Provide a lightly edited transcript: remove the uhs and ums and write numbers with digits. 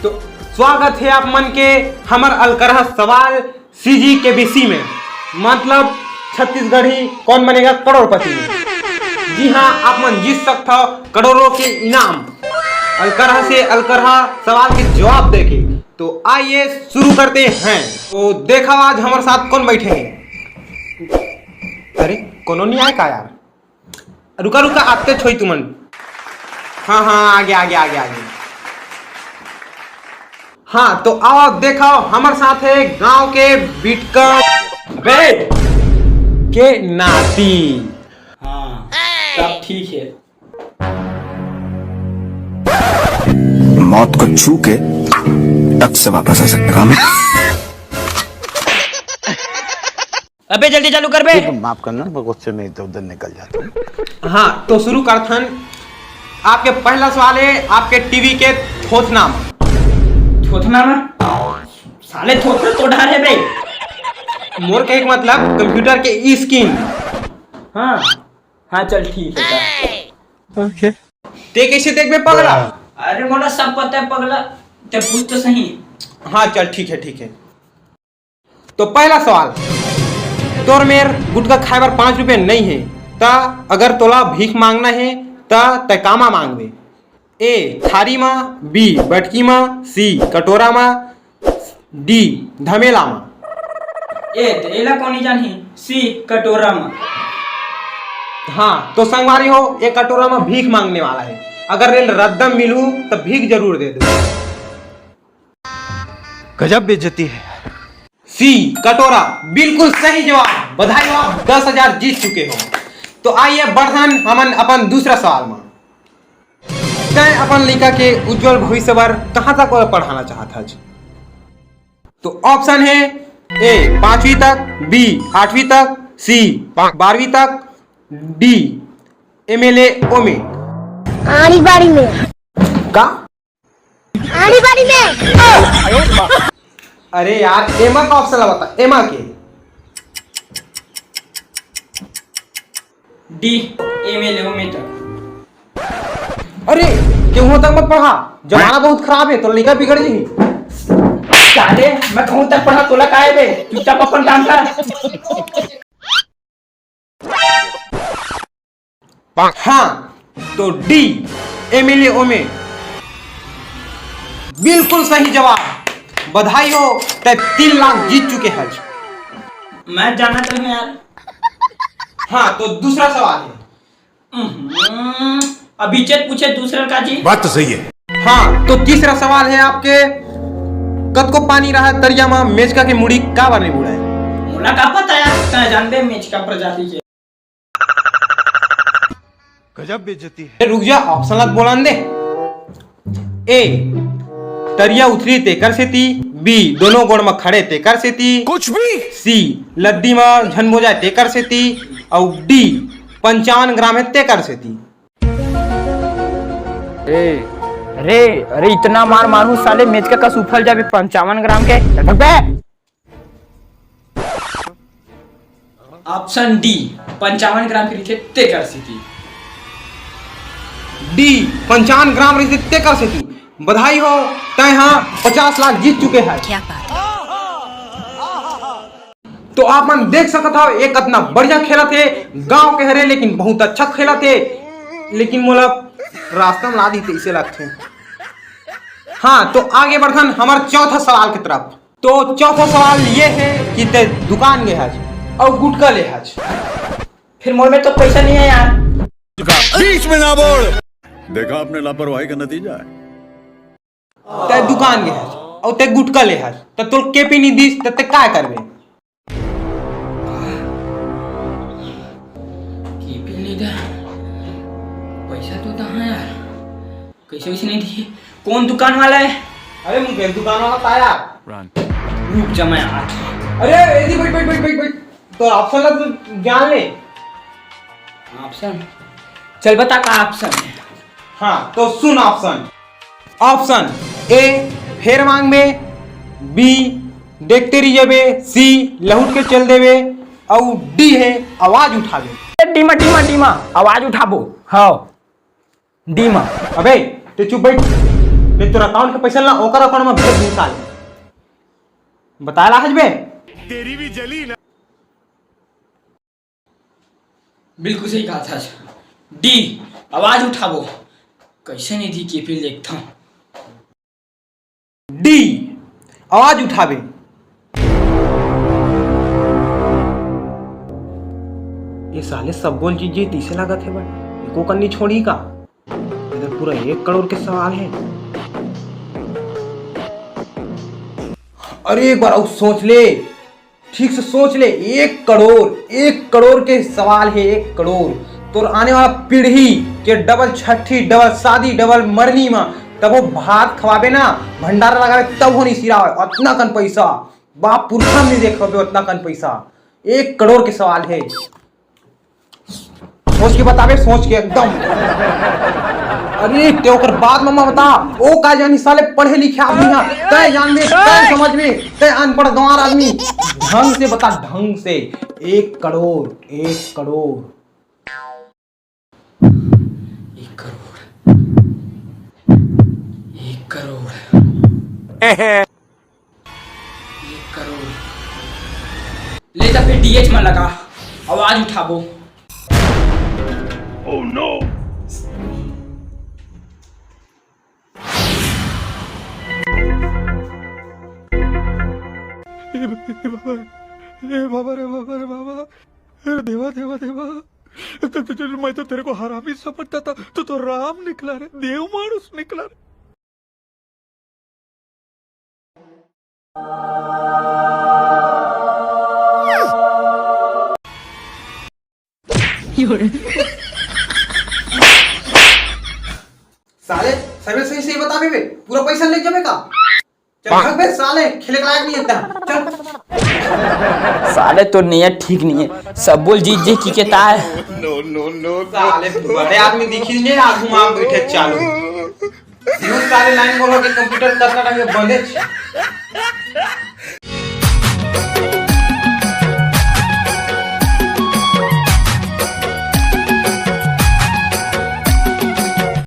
तो स्वागत है आप मन के हमर अलकरहा सवाल सीजी के बीसी में, मतलब छत्तीसगढ़ी कौन बनेगा करोड़पति में। जी हाँ, आप मन जीत सकते हो करोड़ों के इनाम अलकरहा से अलकरहा सवाल के जवाब देके। तो आइए शुरू करते हैं। तो देखा आज हमारे साथ कौन बैठे हैं। अरे कोनो नहीं आए का यार, रुका रुका आते छोई तुमन। हाँ आगे आगे आगे आगे। हाँ तो आओ देखो हमारे साथ है गांव के बिटका के नाती। हाँ सब ठीक है। मौत को छू के तक से वापस आ सकता हूँ। अबे जल्दी चालू कर बे। माफ करना, मैं गुस्से में इधर उधर निकल जाता हूँ। हाँ तो शुरू करथन। आपके पहला सवाल है आपके टीवी के थोथनामा। थोथनामा साले थोथना तो ढार है बे। मोर का एक मतलब कंप्यूटर के स्क्रीन। हाँ चल ठीक है। ओके। ते कैसे देख बे पगला। अरे मोला सब पता है पगला, ते पूछ तो सही। हाँ चल ठीक है। तो पहला सवाल, तोर मेर गुटका खाए बार 5 रुपए नहीं है ता अगर तोला भीख मांगना है ता तय कामा मांगबे। ए थारी मा, बी बटकी मा, सी कटोरा मा, डी धमेला मा। ए तेला कौन जानी, सी कटोरा में। हाँ तो संगवारी हो, एक कटोरा में भीख मांगने वाला है। अगर रेल रद्दम मिलू तो भीख जरूर दे दो। गजब बेइज्जती है। सी कटोरा बिल्कुल सही जवाब। बधाई हो, आप 10,000 जीत चुके हो। तो आइए बढ़न हमन अपन दूसरा सवाल में। तय अपन लड़का के उज्जवल भविष्य पर कहाँ तक पढ़ाना चाहता है। तो ऑप्शन है ए 5वीं तक, बी 8वीं तक, सी 12वीं तक, डी MLA ओमे। आड़ी बाड़ी में का आड़ी बाड़ी में। अरे यार एमा का ऑप्शन बता, एमा के। डी MLA में तक। अरे क्यों तक मत पढ़ा, जमाना बहुत खराब है तो लड़का बिगड़ जाएगी। साले मैं कहूं तक पढ़ा तोला काहे बे, चुपचाप अपन काम कर। हाँ तो डी MLA ओमे बिल्कुल सही जवाब। बधाई हो, तय 3 लाख जीत चुके हैं। मैं जानना चाहूँ यार। हाँ तो दूसरा सवाल है। अभी चेत पूछे दूसरा का जी। बात तो सही है। हाँ तो तीसरा सवाल है आपके, कद को पानी रहा तरिया में मेचका के मुड़ी का बने बुड़ा है। मोला का पता यार, ता जानबे मेच का प्रजाति के। गजब बेइज्जती है। रुक जा, ऑप्शन लग बोलन दे। ए तरिया उथरी तेकर से ती, बी दोनों गोड़ में खड़े तेकर से ती, कुछ भी। सी लद्दी में झनमो जाए तेकर से ती, और डी 55 ग्राम है तेकर से ती। अरे इतना मार मारू साले मेचका का सुफल जाबे 55 ग्राम के। ऑप्शन डी 55 ग्राम की रिथे ते कर सी थी। डी 55 ग्राम रही तेकर से ती। बधाई हो, तय हाँ 50 लाख जीत चुके हैं। क्या बात है। तो आप मन देख सकते हो एक इतना बढ़िया खेला थे गांव के हरे, लेकिन बहुत अच्छा खेला थे, लेकिन मोला रास्ता में ला दी थे इसे लगते। हाँ तो आगे बढ़न हमारे चौथा सवाल की तरफ। तो चौथा सवाल ये है कि ते दुकान गए हज और गुटका ले हज। फिर मोर में तो पैसा नहीं है यार। बीच में ना बोल। देखा आपने लापरवाही का नतीजा है। ते दुकान गए हज और ते गुटका ले हज, तो तोर के पी नहीं दीस ते काय करबे। की पी नहीं दे, पैसा तो कहाँ यार, कैसे वैसे नहीं दी। कौन दुकान वाला है। अरे मुझे दुकान वाला ताया। रुक जा मैं आता। अरे एदी बैठ तो ऑप्शन लग जान ले। ऑप्शन चल बता का ऑप्शन है। हाँ तो सुन ऑप्शन ए फेर मांग में, बी देखते रहिए, सी लहुट के चल देवे, और डी है आवाज उठावे। डीमा आवाज उठाबो। हाँ डीमा। अबे ते चुप बैठ। मैं तोरा अकाउंट के पैसा ला ओकर अकाउंट में भेज दूं साले। बताला हजबे बिल्कुल सही कहा था। डी, आवाज उठाबो। कैसे निधि के फिर देखता हूँ। डी, आवाज उठावे। ये साले सब बोल चीजें तीसे लागत है बट इको करनी छोड़ी का। इधर पूरा 1 करोड़ के सवाल है। अरे एक बार और सोच ले, ठीक से सोच ले। 1 करोड़ के सवाल है। 1 करोड़ तो आने वाला पीढ़ी के डबल छठी, डबल शादी, डबल मरनी में तब वो भात खवाबे ना, भंडारा लगावे तब हो नहीं सिरा उतना कन पैसा। बाप पुरखा नहीं देखोगे उतना कन पैसा। 1 करोड़ के सवाल है। सोच के बतावे, सोच के एकदम। अरे ते ओकर बाद मम्मा बता ओ का जानी साले पढ़े लिखे आदमी ना, तय जान में, तय समझ में, तय अनपढ़ गंवार आदमी। ढंग से बता, ढंग से। 1 करोड़ 1 करोड़ 1 करोड़ 1 करोड़ 1 करोड़। ले जा फिर डीएच में लगा, आवाज उठाबो। Oh no! बाबा देवा मैं तो तेरे को हरामी समझता था, तो राम निकला रे, देव मानुस निकला रे। साले सही सही बता बे, पूरा पैसा ले जाबे का। चल भाग बे साले, खेले के लायक नहीं है। चल साले तो नियत ठीक नहीं है। सब बोल जीत जे की कहता है। साले बड़े आदमी दिखी नहीं, आगू में बैठे चालू। साले लाइन बोलो कि कंप्यूटर करना बंदे।